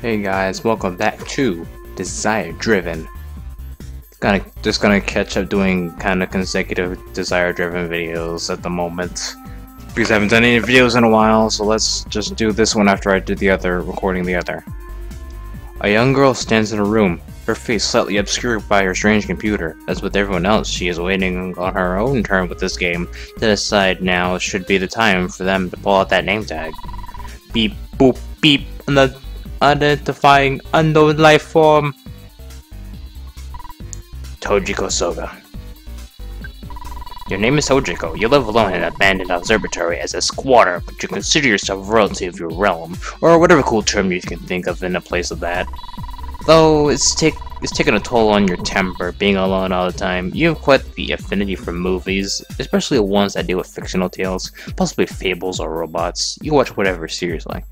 Hey guys, welcome back to Desire Driven. Just gonna catch up doing kind of consecutive Desire Driven videos at the moment because I haven't done any videos in a while, so let's just do this one after I did the other, recording the other. A young girl stands in a room, her face slightly obscured by her strange computer. As with everyone else, she is waiting on her own turn with this game to decide now should be the time for them to pull out that name tag. Beep boop beep, identifying unknown life form. Tojiko Soga. Your name is Tojiko. You live alone in an abandoned observatory as a squatter, but you consider yourself royalty of your realm, or whatever cool term you can think of in a place of that. Though it's taken a toll on your temper, being alone all the time. You have quite the affinity for movies, especially ones that deal with fictional tales, possibly fables or robots. You watch whatever seriously.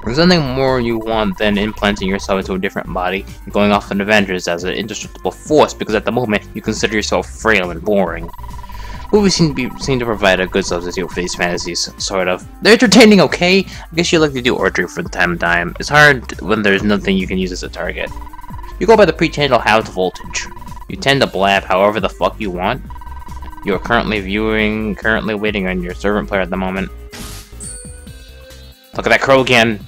There's nothing more you want than implanting yourself into a different body and going off on adventures as an indestructible force, because at the moment you consider yourself frail and boring. Movies seem to provide a good substitute for these fantasies, sort of. They're entertaining, okay? I guess you like to do oratory from time to time. It's hard when there's nothing you can use as a target. You go by the pre-channel house voltage. You tend to blab however the fuck you want. You are currently waiting on your servant player at the moment. Look at that crow again!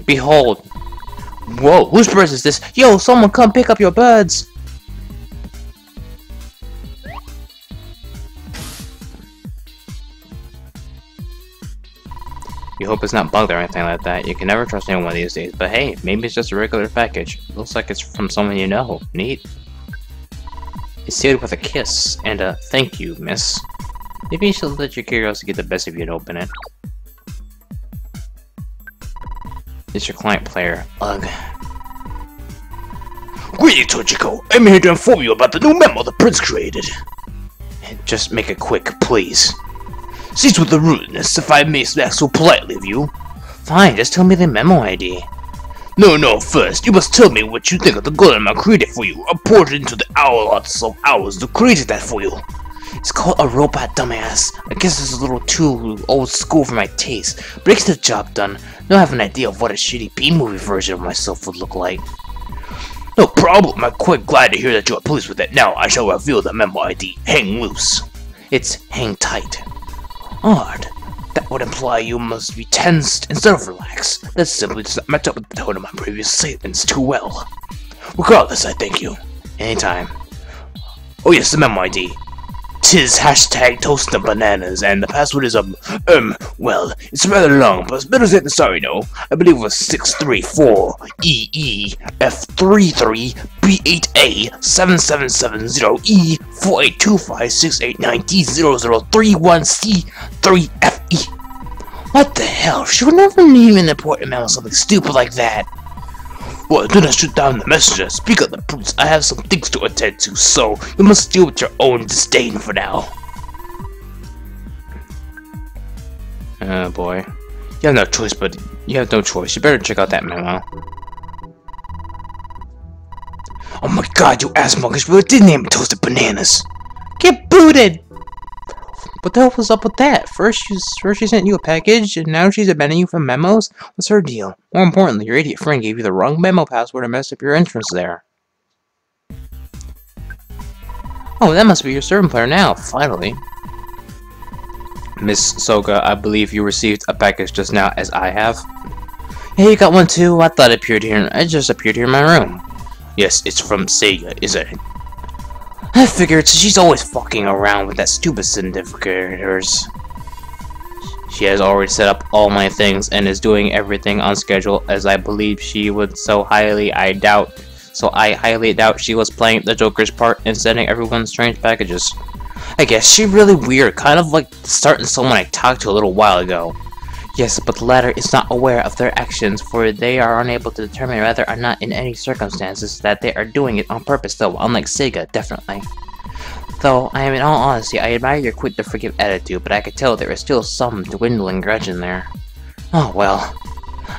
Behold! Whoa, whose bird is this? Yo, someone come pick up your birds! You hope it's not bugged or anything like that. You can never trust anyone these days, but hey, maybe it's just a regular package. It looks like it's from someone you know. Neat. It's sealed with a kiss and a thank you, miss. Maybe you should let your curiosity get the best of you and open it. It's your client player. Ugh. Greetings, Tojiko. I'm here to inform you about the new memo the prince created. Just make it quick, please. Cease with the rudeness, if I may ask so politely of you. Fine, just tell me the memo ID. No, first, you must tell me what you think of the golem I created for you. I poured into the lots of hours to create that for you. It's called a robot, dumbass. I guess it's a little too old school for my taste, but it gets the job done. I don't have an idea of what a shitty B-movie version of myself would look like. No problem, I'm quite glad to hear that you are pleased with it. Now I shall reveal the memo ID. Hang loose. It's hang tight. Odd. That would imply you must be tensed instead of relaxed. That simply does not match up with the tone of my previous statements too well. Regardless, I thank you. Anytime. Oh yes, the memo ID. 'Tis hashtag toasting bananas, and the password is well, it's rather long, but it's better safe than sorry, no. I believe it was 634EE-F333B8A7770E482568900031C3FE. What the hell? She would never name an important memo something stupid like that. Well, do not shoot down the messenger. Speak of the brutes. I have some things to attend to, so you must deal with your own disdain for now. Oh boy. You have no choice, but you have no choice. You better check out that memo. Oh my god, you ass monkeys really did name it Toasted Bananas. Get booted! What the hell was up with that? First she sent you a package, and now she's abandoning you for memos? What's her deal? More importantly, your idiot friend gave you the wrong memo password and messed up your entrance there. Oh, that must be your servant player now, finally. Miss Soga, I believe you received a package just now, as I have. Hey, you got one too? I thought it just appeared here in my room. Yes, it's from Sega, isn't it? I figured she's always fucking around with that stupid certificate of hers. She has already set up all my things and is doing everything on schedule, as I believe she would. I highly doubt she was playing the Joker's part and sending everyone strange packages. I guess she's really weird, kind of like starting someone I talked to a little while ago. Yes, but the latter is not aware of their actions, for they are unable to determine whether or not in any circumstances that they are doing it on purpose, though, unlike Sega, definitely. Though, I am in all honesty, I admire your quick-to-forgive attitude, but I could tell there is still some dwindling grudge in there. Oh well.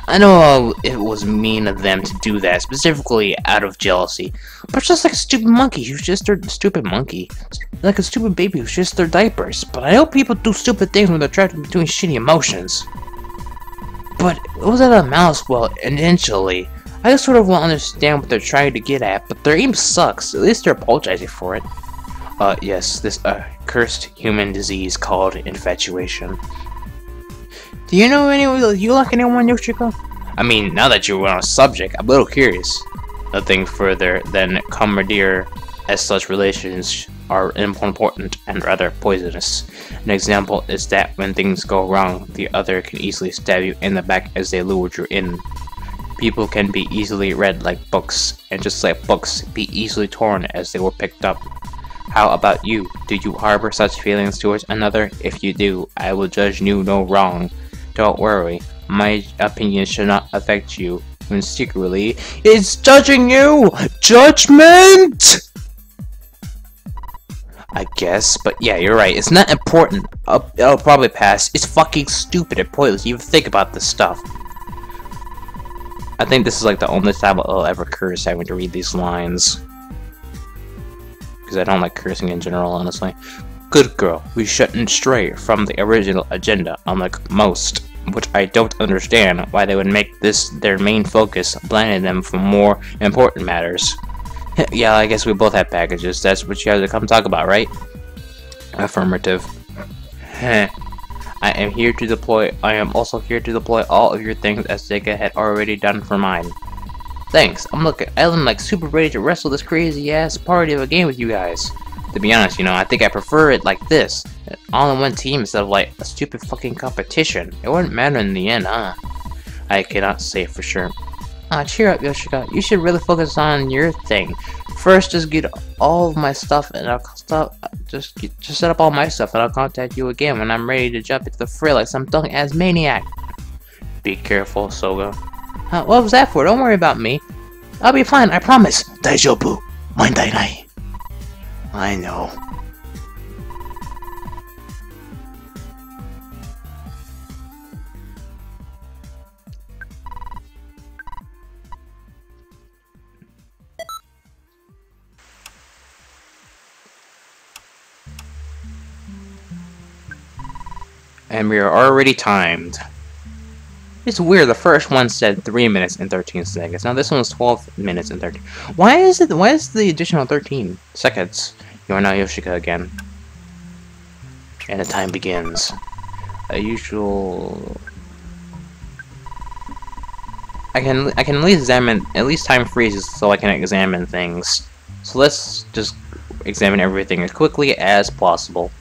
I know it was mean of them to do that, specifically out of jealousy, but it's just like a stupid monkey who's just their stupid monkey. Like a stupid baby who's just their diapers. But I know people do stupid things when they're trapped between shitty emotions. But it was at a mouse well initially. I just sort of won't understand what they're trying to get at, but their aim sucks. At least they're apologizing for it. Yes, this cursed human disease called infatuation. Do you know anyone? You like anyone, Yoshiko? I mean, now that you're on a subject, I'm a little curious. Nothing further than camaraderie, as such relations are important and rather poisonous. An example is that when things go wrong, the other can easily stab you in the back as they lured you in. People can be easily read like books, and just like books, be easily torn as they were picked up. How about you? Do you harbor such feelings towards another? If you do, I will judge you no wrong. Don't worry, my opinion should not affect you. When secretly, it's judging you! Judgment! I guess, but yeah, you're right. It's not important. It'll probably pass. It's fucking stupid and pointless to even think about this stuff. I think this is like the only time I'll ever curse having to read these lines. Because I don't like cursing in general, honestly. Good girl, we shouldn't stray from the original agenda, unlike most. Which I don't understand why they would make this their main focus, blinding them from more important matters. Yeah, I guess we both have packages. That's what you have to come talk about, right? Affirmative. I am here to deploy. I am also here to deploy all of your things as Sega had already done for mine. Thanks. I'm like super ready to wrestle this crazy ass party of a game with you guys. To be honest, you know, I think I prefer it like this. All in one team instead of like a stupid fucking competition. It wouldn't matter in the end, huh? I cannot say for sure. Cheer up, Yoshika. You should really focus on your thing. First, just get all of my stuff, and I'll just set up all my stuff, and I'll contact you again when I'm ready to jump into the fray like some dumb-ass maniac. Be careful, Soga. What was that for? Don't worry about me. I'll be fine, I promise. Daijoubu. Mindai nai. I know. And we are already timed. It's weird, the first one said 3 minutes and 13 seconds. Now this one's 12 minutes and 13. Why is the additional 13 seconds? You are now Yoshika again. And the time begins. A usual... I can at least examine, at least time freezes so I can examine things. So let's just examine everything as quickly as possible.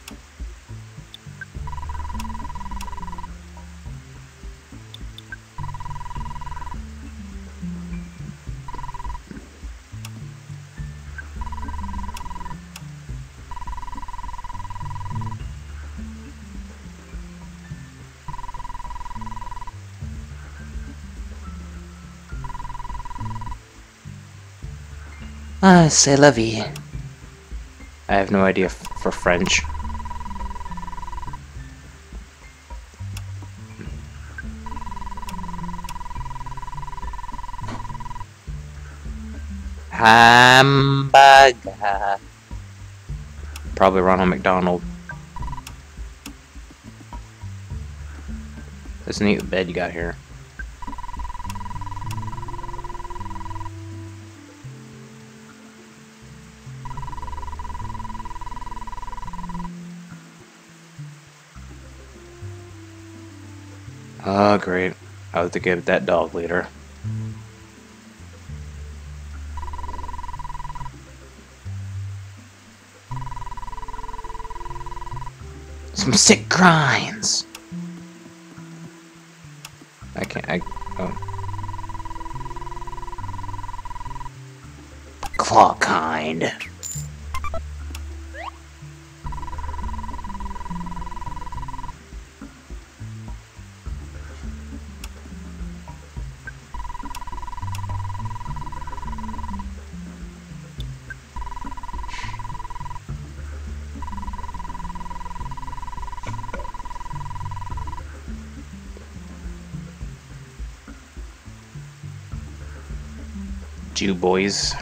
C'est la vie. I have no idea for French. Hamburger. Probably Ronald McDonald. That's a neat bed you got here. Oh, great. I'll have to give that dog later. Some sick grinds! Oh. Claw kind. Jew boys.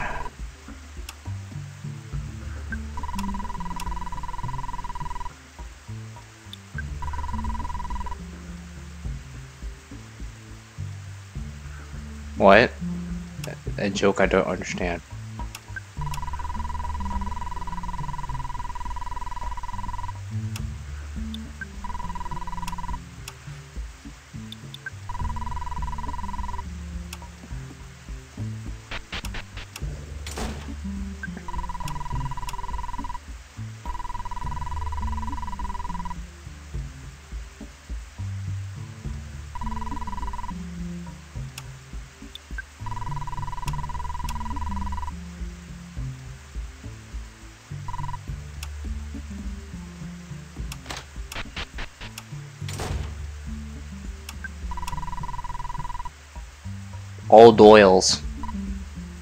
What? A joke I don't understand. Old oils.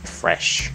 Fresh.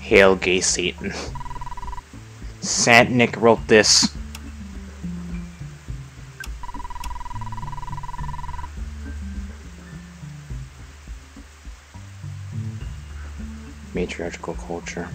Hail gay Satan. Saint Nick wrote this. Matriarchal culture.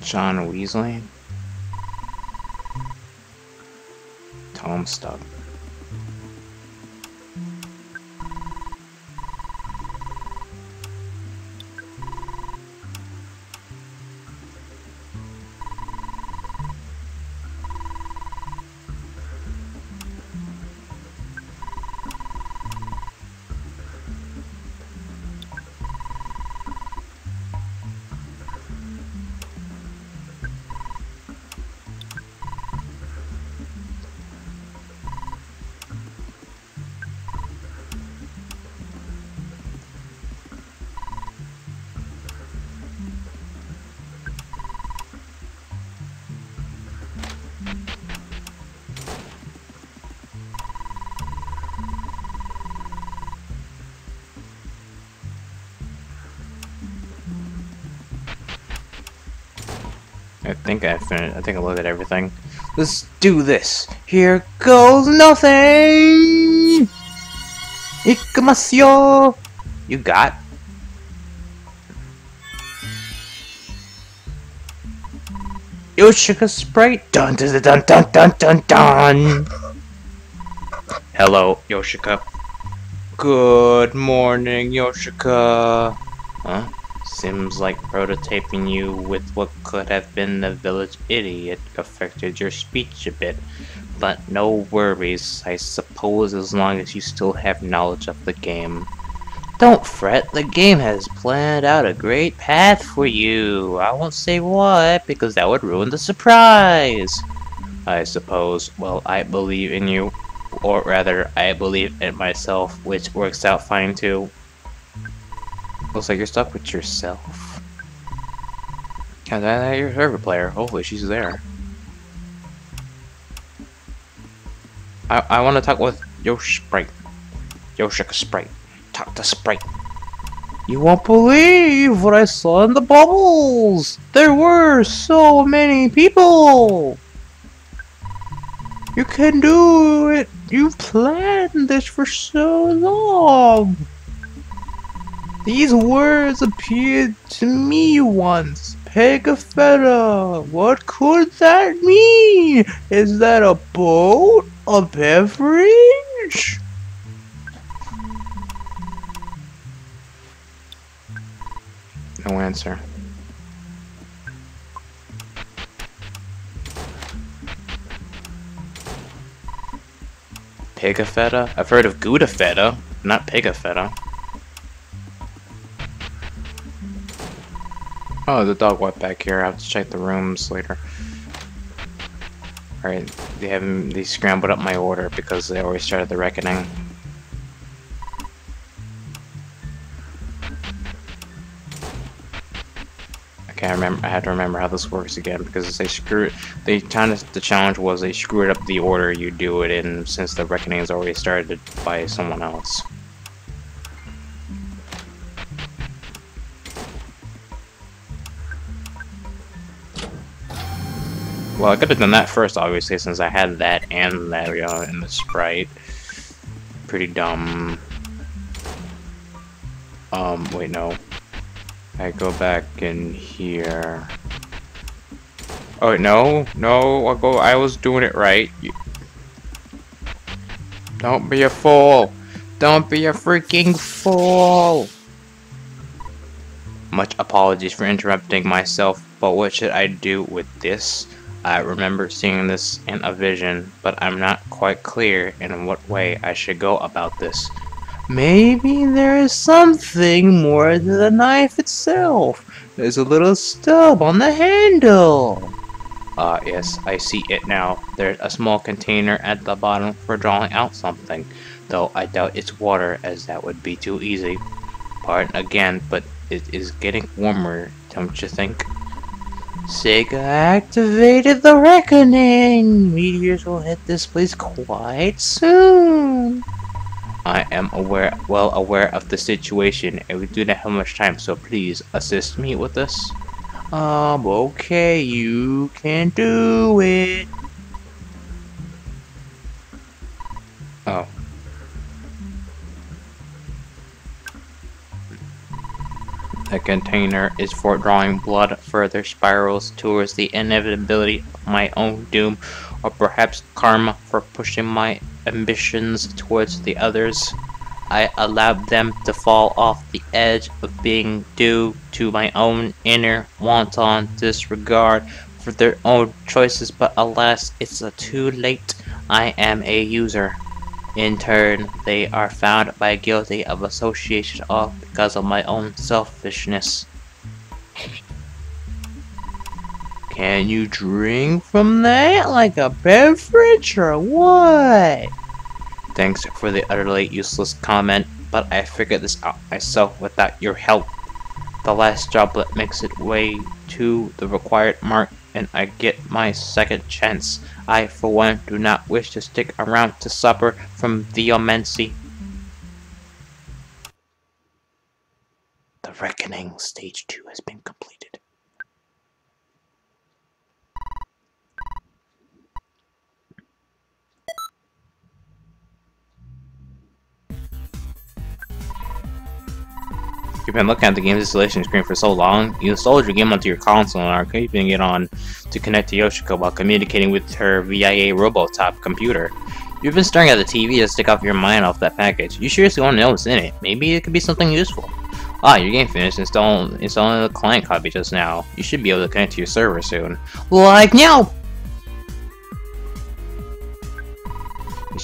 John Weasley. Tom Stubb. I think I finished. I think I looked at everything. Let's do this. Here goes nothing. Ikamasyo. You got. Yoshika Sprite. Dun dun dun dun dun dun dun. Hello, Yoshika. Good morning, Yoshika. Huh? Seems like prototyping you with what could have been the village idiot affected your speech a bit. But no worries, I suppose, as long as you still have knowledge of the game. Don't fret, the game has planned out a great path for you. I won't say what, because that would ruin the surprise. I suppose. Well, I believe in you. Or rather, I believe in myself, which works out fine too. Looks like you're stuck with yourself. Yeah, that's your server player. Hopefully she's there. I want to talk with Sprite. Yoshika Sprite. Talk to Sprite. You won't believe what I saw in the bubbles! There were so many people! You can do it! You've planned this for so long! These words appeared to me once. Pegafetta. What could that mean? Is that a boat? A beverage? No answer. Pegafetta? I've heard of Gouda feta, not Pegafetta. Oh, the dog went back here. I have to check the rooms later. Alright, they scrambled up my order because they always started the reckoning. I can't remember. I had to remember how this works again because the challenge was they screwed up the order you do it in since the reckoning is already started by someone else. Well, I could have done that first, obviously, since I had that and that in the Sprite. Pretty dumb. Wait, no. I go back in here. Oh, no, I was doing it right. Don't be a fool. Don't be a freaking fool. Much apologies for interrupting myself, but what should I do with this? I remember seeing this in a vision, but I'm not quite clear in what way I should go about this. Maybe there is something more to the knife itself. There's a little stub on the handle. Yes, I see it now. There's a small container at the bottom for drawing out something, though I doubt it's water, as that would be too easy. Pardon again, but it is getting warmer, don't you think? Sega activated the reckoning! Meteors will hit this place quite soon! I am well aware of the situation, and we do not have much time, so please assist me with this. Okay, you can do it. Oh. The container is for drawing blood further spirals towards the inevitability of my own doom, or perhaps karma for pushing my ambitions towards the others. I allowed them to fall off the edge of being due to my own inner wanton disregard for their own choices, but alas, it's too late. I am a user. In turn, they are found by guilty of association all because of my own selfishness. Can you drink from that like a beverage or what? Thanks for the utterly useless comment, but I figured this out myself without your help. The last droplet makes its way to the required mark and I get my second chance. I, for one, do not wish to stick around to suffer from theomancy. The Reckoning Stage 2 has been completed. You've been looking at the game's installation screen for so long, you installed your game onto your console and are keeping it on to connect to Yoshiko while communicating with her VIA Robotop computer. You've been staring at the TV to stick off your mind off that package. You seriously want to know what's in it. Maybe it could be something useful. Ah, your game finished installing the client copy just now. You should be able to connect to your server soon. Like now!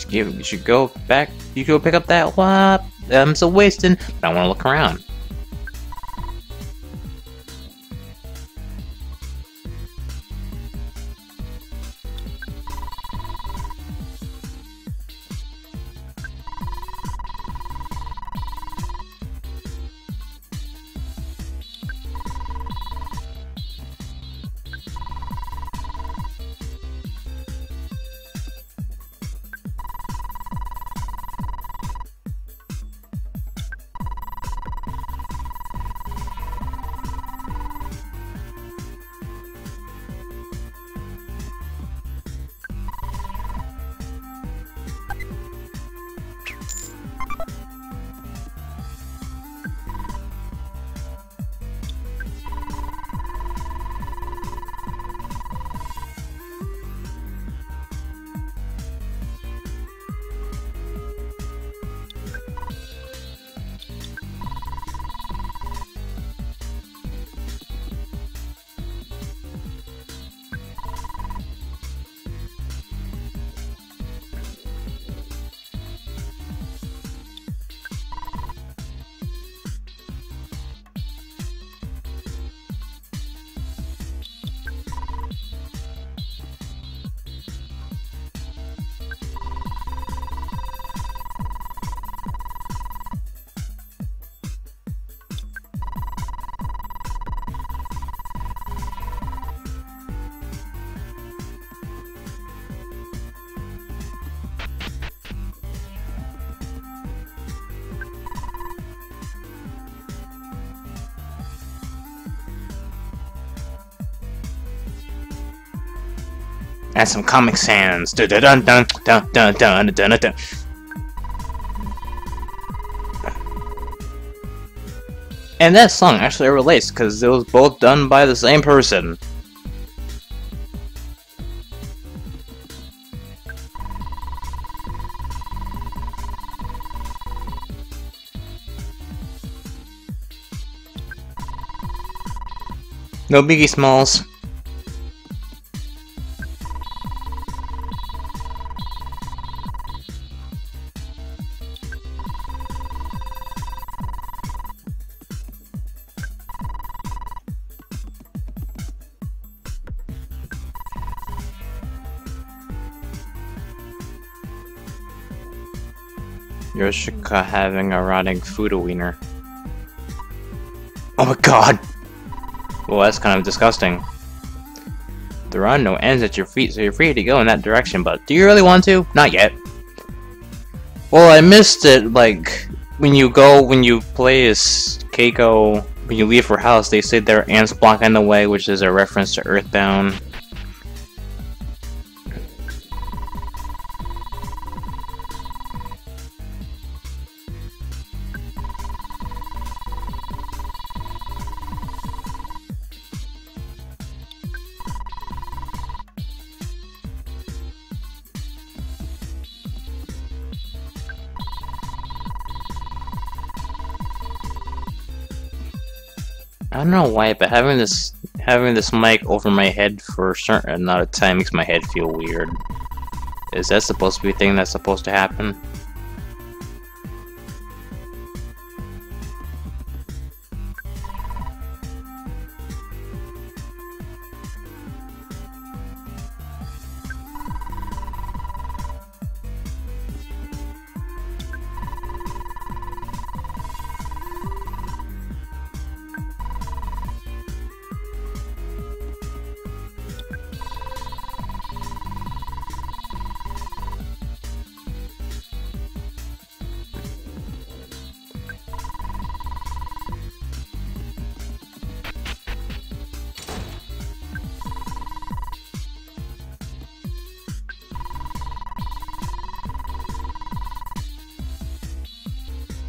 You should go back. You go pick up that whop. I'm so wasting, but I want to look around. And some Comic Sans. Dun dun dun dun dun dun dun dun dun. And that song actually relates because it was both done by the same person. No biggie, Smalls. Yoshika having a rotting food wiener. Oh my god! Well, that's kind of disgusting. There are no ends at your feet, so you're free to go in that direction, but do you really want to? Not yet. Well, I missed it, like, when you play as Keiko, when you leave her house, they say there are ants blocking the way, which is a reference to Earthbound. I don't know why, but having this mic over my head for a certain amount of time makes my head feel weird. Is that supposed to be a thing that's supposed to happen?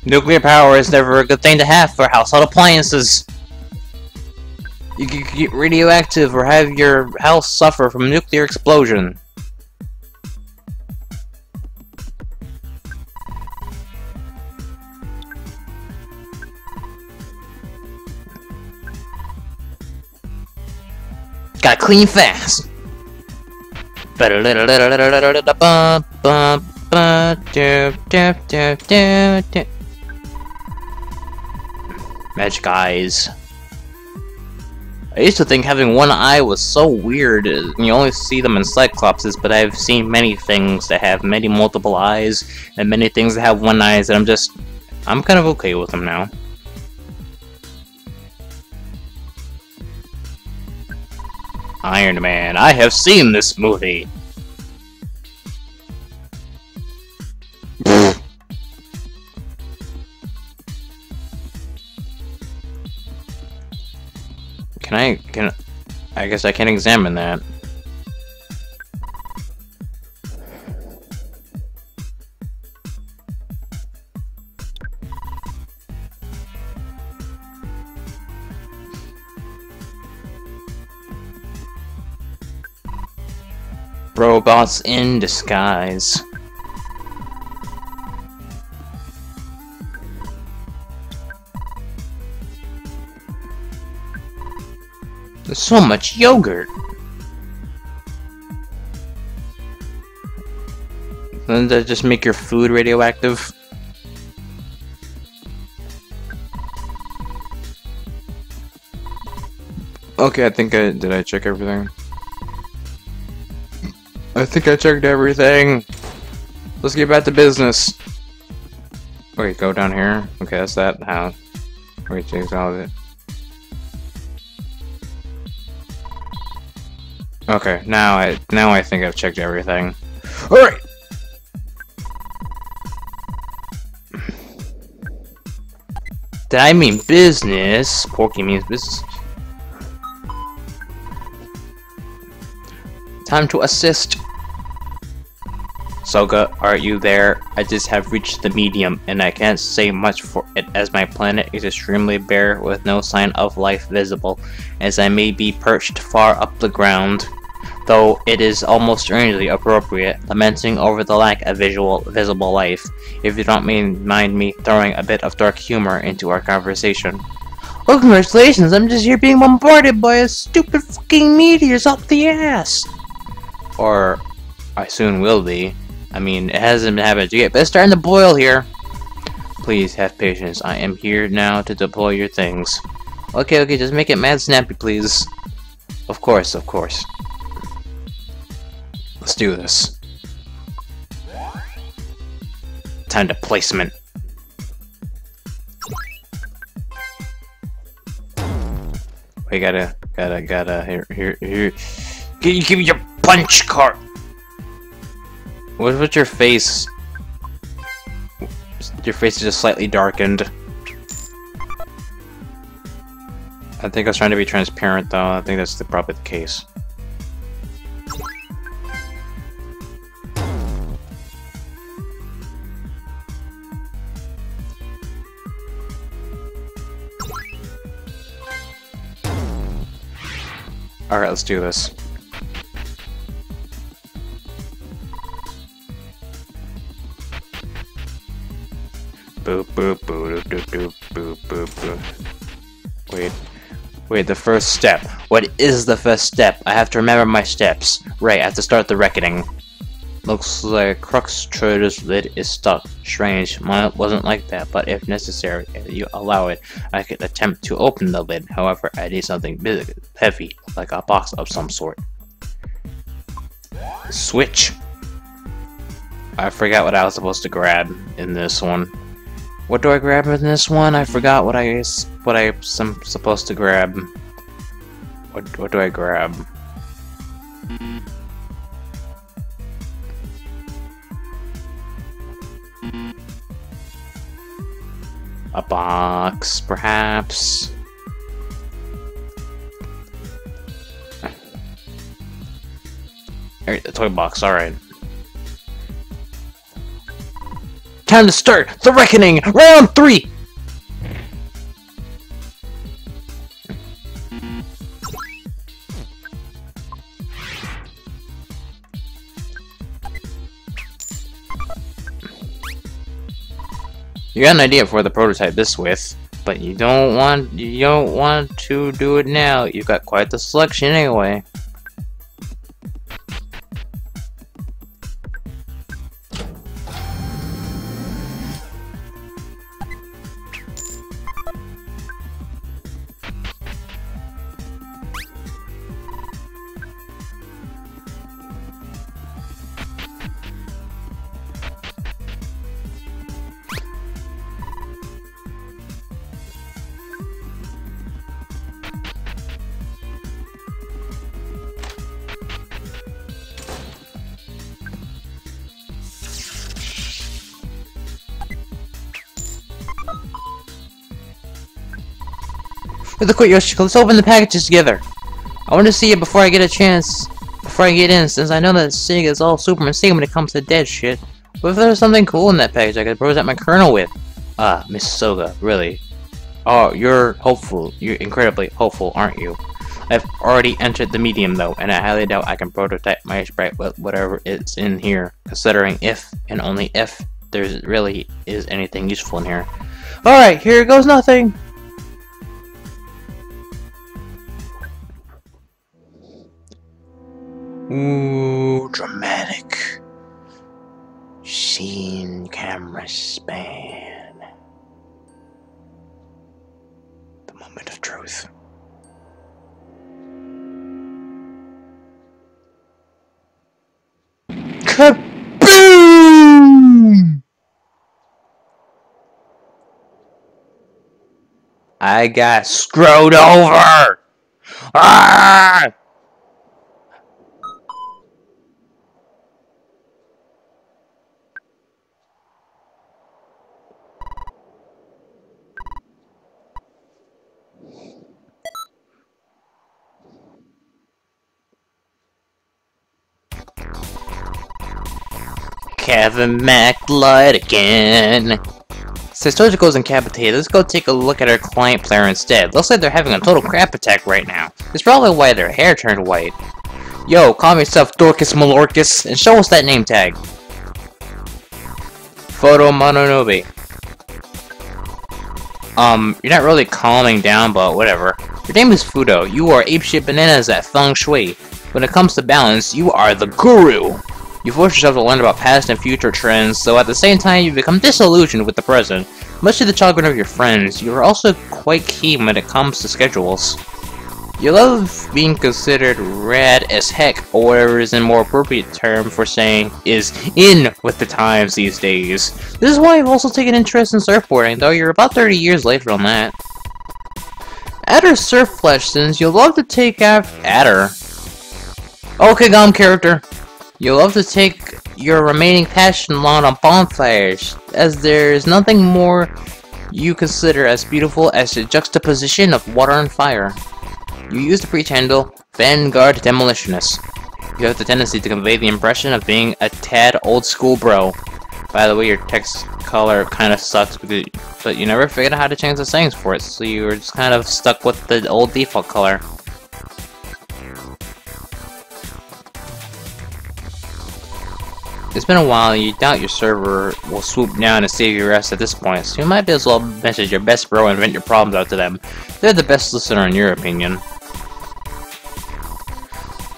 Nuclear power is never a good thing to have for household appliances. You could get radioactive or have your house suffer from a nuclear explosion. Gotta clean fast. Magic eyes. I used to think having one eye was so weird. You only see them in Cyclopses, but I've seen many things that have many multiple eyes, and many things that have one eye, and I'm kind of okay with them now. Iron Man, I have seen this movie! I guess I can examine that. Robots in disguise. There's so much yogurt. Doesn't that just make your food radioactive? Okay, did I check everything? I think I checked everything. Let's get back to business. Wait, go down here. Okay, that's that. How? Wait, change all of it. Okay, now I think I've checked everything. All right. Did I mean business? Porky means business. Time to assist. Soga, are you there? I just have reached the medium, and I can't say much for it as my planet is extremely bare with no sign of life visible, as I may be perched far up the ground. Though it is almost strangely appropriate, lamenting over the lack of visible life, if you don't mind me throwing a bit of dark humor into our conversation. Oh, congratulations, I'm just here being bombarded by a stupid fucking meteors up the ass! Or, I soon will be. I mean, it hasn't been happening yet, but it's starting to boil here. Please have patience. I am here now to deploy your things. Okay, just make it mad snappy, please. Of course. Let's do this. Time to placement. We gotta, here. Give me your punch card. What's with your face? Your face is just slightly darkened. I think I was trying to be transparent, though. I think that's probably the case. Alright, let's do this. Boop boop boop boop boop boop boop boop. Wait, the first step. What is the first step? I have to remember my steps. Right, I have to start the reckoning. Looks like Crux Trader's lid is stuck. Strange, mine wasn't like that, but if necessary, if you allow it, I could attempt to open the lid. However, I need something big, heavy, like a box of some sort. Switch. I forgot what I was supposed to grab in this one. What do I grab in this one? I forgot what I'm supposed to grab. What do I grab? A box, perhaps. Alright, the toy box, alright. Time to start the reckoning! Round 3! You got an idea for the prototype this with, but you don't want to do it now. You've got quite the selection anyway. With a quick Yoshi, let's open the packages together. I want to see it before I get in, since I know that Sig is all super insane when it comes to dead shit. What if there's something cool in that package I could present my colonel with? Ah, Miss Soga, really? Oh, you're hopeful. You're incredibly hopeful, aren't you? I've already entered the medium though, and I highly doubt I can prototype my sprite with whatever is in here, considering if, and only if, there really is anything useful in here. Alright, here goes nothing! Ooh, dramatic. Scene, camera span. The moment of truth. Kaboom! I got screwed over! Ah! Kevin McLeod again. Since Tojiko's incapacitated, let's go take a look at our client player instead. Looks like they're having a total crap attack right now. It's probably why their hair turned white. Yo, calm yourself Dorcas Malorcas and show us that name tag. Photo Mononobe. You're not really calming down, but whatever. Your name is Fudo. You are apeshit bananas at Feng Shui. When it comes to balance, you are the guru. You force yourself to learn about past and future trends, so at the same time you become disillusioned with the present. Much to the chagrin of your friends, you are also quite keen when it comes to schedules. You love being considered rad as heck, or whatever is a more appropriate term for saying is in with the times these days. This is why you've also taken interest in surfboarding, though you're about 30 years late from that. Adder surf lessons, you'll love to take Adder. Okay, Gom character. You'll love to take your remaining passion along on bonfires, as there's nothing more you consider as beautiful as the juxtaposition of water and fire. You use the pretendal Vanguard Demolitionist. You have the tendency to convey the impression of being a tad old school bro. By the way, your text color kind of sucks, but you never figured out how to change the settings for it, so you were just kind of stuck with the old default color. It's been a while, and you doubt your server will swoop down and save your ass at this point, so you might as well message your best bro and vent your problems out to them. They're the best listener in your opinion.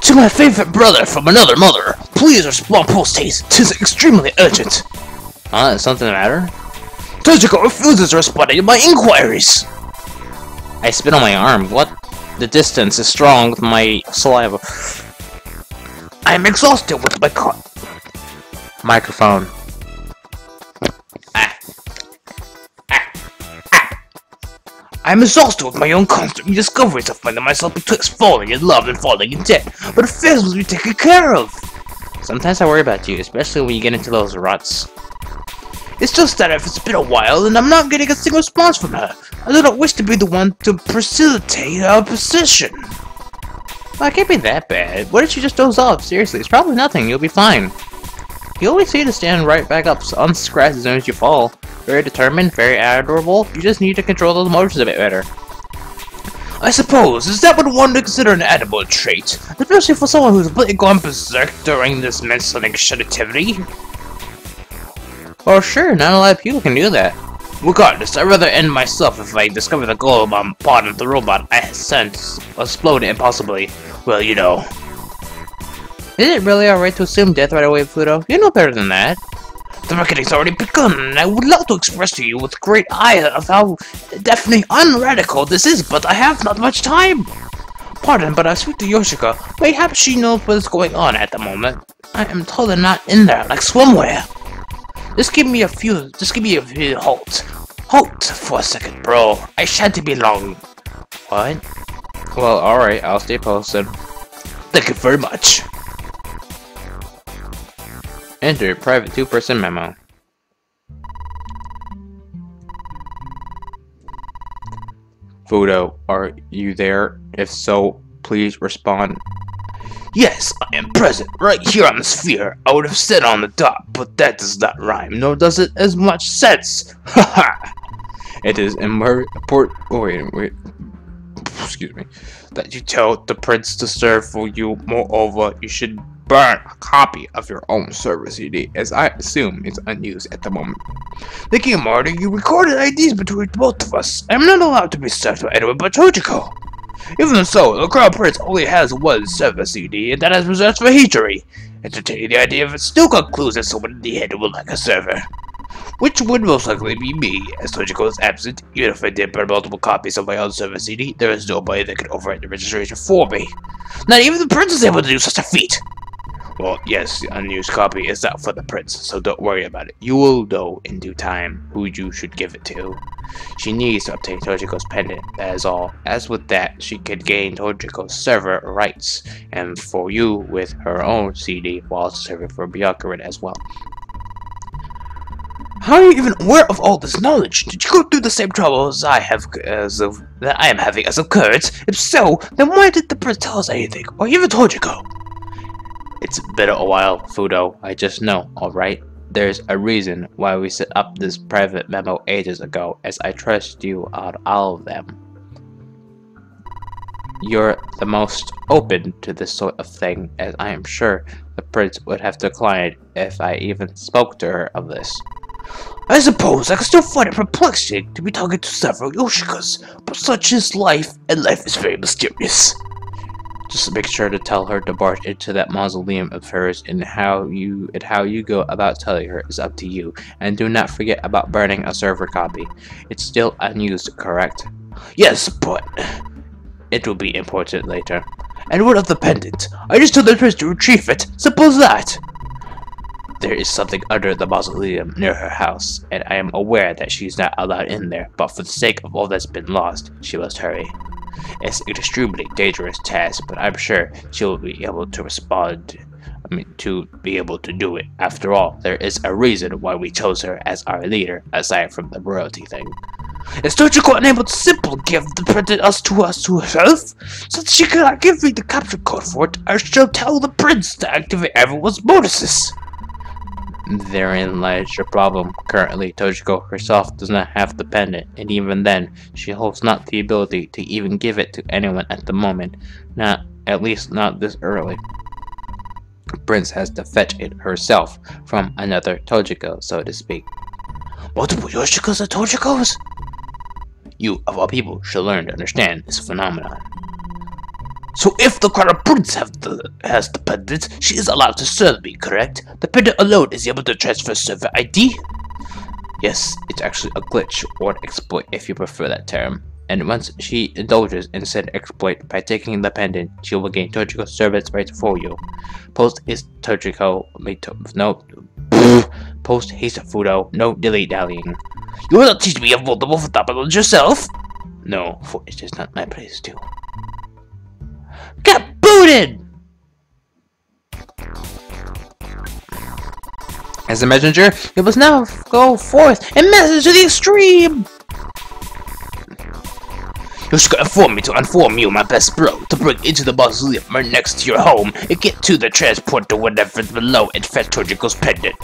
To my favorite brother from another mother, please respond post-haste. 'Tis extremely urgent. Is something the matter? Tojiko refuses to respond to my inquiries. I spit on my arm. What? The distance is strong with my saliva. I am exhausted with my microphone. I'm exhausted with my own constant discoveries of finding myself betwixt falling in love and falling in debt, but affairs must be taken care of. Sometimes I worry about you, especially when you get into those ruts. It's just that if it's been a while and I'm not getting a single response from her, I do not wish to be the one to facilitate our position. Well, it can't be that bad. What did you just doze off? Seriously, it's probably nothing. You'll be fine. You always seem to stand right back up, unscratched as soon as you fall. Very determined, very adorable. You just need to control those emotions a bit better. I suppose, is that what one would consider an admirable trait? Especially for someone who's completely gone berserk during this mental activity? Oh sure, not a lot of people can do that. Regardless, I'd rather end myself if I discover the golem part of the robot I sent explode impossibly. Well, you know. Is it really alright to assume death right away, Pluto? You know better than that. The reckoning's already begun, and I would love to express to you with great ire of how definitely unradical this is, but I have not much time. Pardon, but I speak to Yoshika. Perhaps she knows what is going on at the moment. I am told they're not in there, like swimwear. Just give me a few, halt. Halt for a second, bro. I shan't be long. What? Well, alright, I'll stay posted. Thank you very much. Enter private two-person memo. Fudo, are you there? If so, please respond. Yes, I am present, right here on the sphere. I would have said on the dot, but that does not rhyme, nor does it as much sense. Haha! It is important. Oh, wait. Excuse me. That you tell the prince to serve for you. Moreover, you should burn a copy of your own server CD, as I assume it's unused at the moment. Thinking of Marty, you recorded IDs between both of us. I am not allowed to be served by anyone but Tojiko. Even so, the Crown Prince only has one server CD, and that is reserved for Hitori. Entertaining the idea if it still concludes that someone in the head would like a server. Which would most likely be me, as Tojiko is absent. Even if I did burn multiple copies of my own server CD, there is nobody that could overwrite the registration for me. Not even the prince is able to do such a feat! Well, yes, the unused copy is out for the prince, so don't worry about it. You will know in due time who you should give it to. She needs to obtain Tojiko's pendant, that is all. As with that, she could gain Tojiko's server rights, and for you with her own CD, while serving for Byakuran as well. How are you even aware of all this knowledge? Did you go through the same troubles I am having as of current? If so, then why did the prince tell us anything, or even Tojiko? It's been a while, Fudo. I just know, alright? There's a reason why we set up this private memo ages ago, as I trust you on all of them. You're the most open to this sort of thing, as I am sure the prince would have declined if I even spoke to her of this. I suppose I can still find it perplexing to be talking to several Yoshikas, but such is life, and life is very mysterious. Just make sure to tell her to barge into that mausoleum of hers, and how you go about telling her is up to you. And do not forget about burning a server copy. It's still unused, correct? Yes, but it will be important later. And what of the pendant? I just told the prince to retrieve it. Suppose that. There is something under the mausoleum near her house, and I am aware that she's not allowed in there. But for the sake of all that's been lost, she must hurry. It's an extremely dangerous task, but I'm sure she will be able to to be able to do it. After all, there is a reason why we chose her as our leader, aside from the royalty thing. Is Tochiko unable to simply give the pendant to us to herself? Since she cannot give me the capture code for it, I shall tell the prince to activate everyone's bonuses. Therein lies your problem. Currently, Tochiko herself does not have the pendant, and even then, she holds not the ability to even give it to anyone at the moment. At least not this early. Prince has to fetch it herself from another Tochiko, so to speak. Multiple Yoshikas are Tochikos? You, of all people, should learn to understand this phenomenon. So if the crown prince has the pendant, she is allowed to serve me, correct? The pendant alone is able to transfer server ID? Yes, it's actually a glitch, or an exploit if you prefer that term. And once she indulges in said exploit by taking the pendant, she will gain Tochiko service rights for you. Post haste Tochiko, post haste Fudo, no dilly-dallying. You will not teach me of multiple phenomenons yourself? No, for it is not my place to. Get booted! As a messenger, you must now go forth and message to the extreme! You should inform me to inform you, my best bro, to bring into the mausoleum right next to your home and get to the transport to whatever's below and fetch Tochiko's pendant.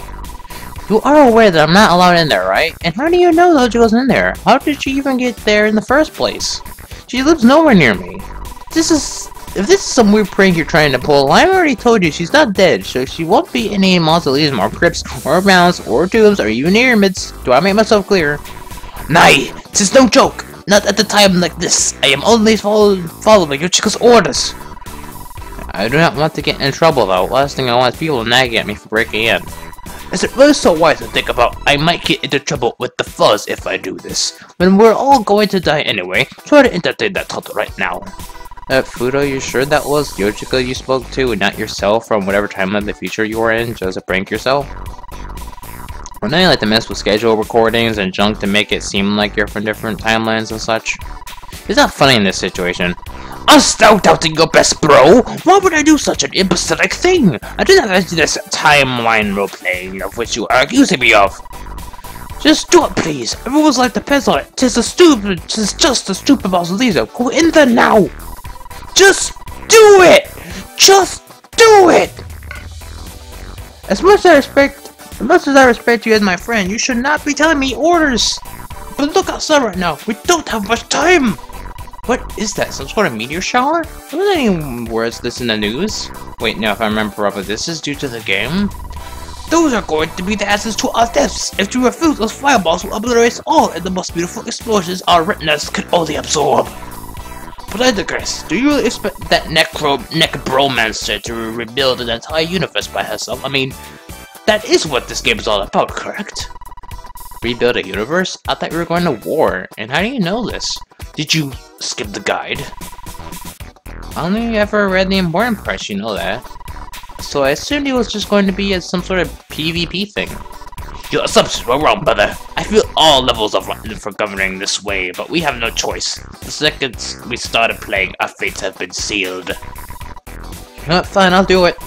You are aware that I'm not allowed in there, right? And how do you know Tochiko's in there? How did she even get there in the first place? She lives nowhere near me. If this is some weird prank you're trying to pull, I already told you she's not dead, so she won't be in any mausoleums or crypts or mounds or tombs or even pyramids. Do I make myself clear? Nay, this is no joke. Not at a time like this. I am only following Yoshiko's orders. I do not want to get in trouble though. Last thing I want is people to nag at me for breaking in. Is it really so wise to think about I might get into trouble with the fuzz if I do this? When we're all going to die anyway, try to entertain that thought right now. Fudo, you sure that was Yoshiko you spoke to and not yourself from whatever timeline of the future you were in, just to prank yourself? Or not like to mess with schedule recordings and junk to make it seem like you're from different timelines and such? It's not funny in this situation. I'm still doubting your best, bro! Why would I do such an imbecilic thing? I do not do this timeline roleplaying of which you are accusing me of. Just do it, please. Everyone's like depends on it. Tis just a stupid mausoleum. Go in there now. Just do it! Just do it! As much as I respect you as my friend, you should not be telling me orders! But look outside right now, we don't have much time! What is that, some sort of meteor shower? Wasn't any words this in the news? Wait, no, if I remember properly, this is due to the game? Those are going to be the answers to our deaths! If you refuse, those fireballs will obliterate us all, and the most beautiful explosions our retinas can only absorb! But I digress. Do you really expect that Broham to rebuild an entire universe by herself? I mean, that is what this game is all about, correct? Rebuild a universe? I thought we were going to war. And how do you know this? Did you skip the guide? I only ever read the important parts, you know that. So I assumed it was just going to be some sort of PvP thing. Your assumptions were wrong, brother. I feel all levels of for governing this way, but we have no choice. The second we started playing, our fates have been sealed. You know what? Fine, I'll do it.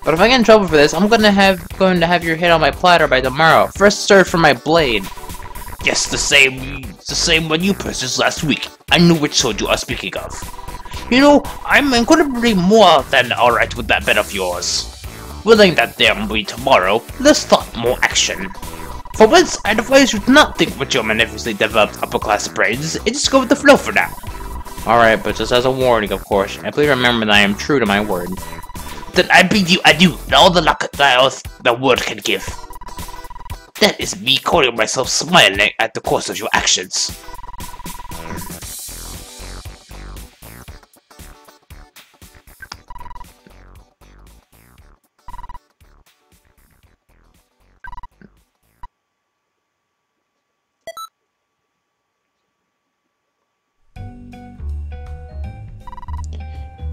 But if I get in trouble for this, I'm going to have your head on my platter by tomorrow. First serve for my blade. Yes, the same one you purchased last week. I knew which sword you are speaking of. You know, I'm incredibly more than alright with that bet of yours. Willing that there will be tomorrow, less thought, more action. For once, I advise you to not think with your magnificently developed upper-class brains, and just go with the flow for now. Alright, but just as a warning, of course, and please remember that I am true to my word. Then I bid you adieu, and all the luck that the word can give. That is me calling myself smiling at the course of your actions.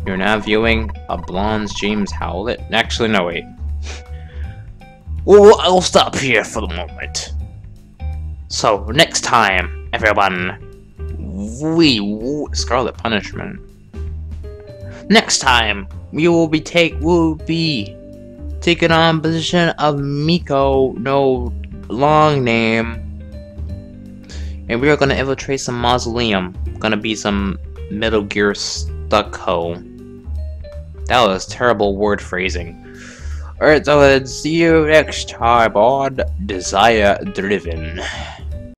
You're now viewing a blonde James Howlett. Actually, no, wait. Well, I'll stop here for the moment. So, next time, everyone, Scarlet Punishment. Next time, we'll be taking on position of Miko, no long name, and we are gonna infiltrate some mausoleum. Gonna be some Metal Gear stucco. That was terrible word phrasing. Alright, so let's see you next time on Desire Driven.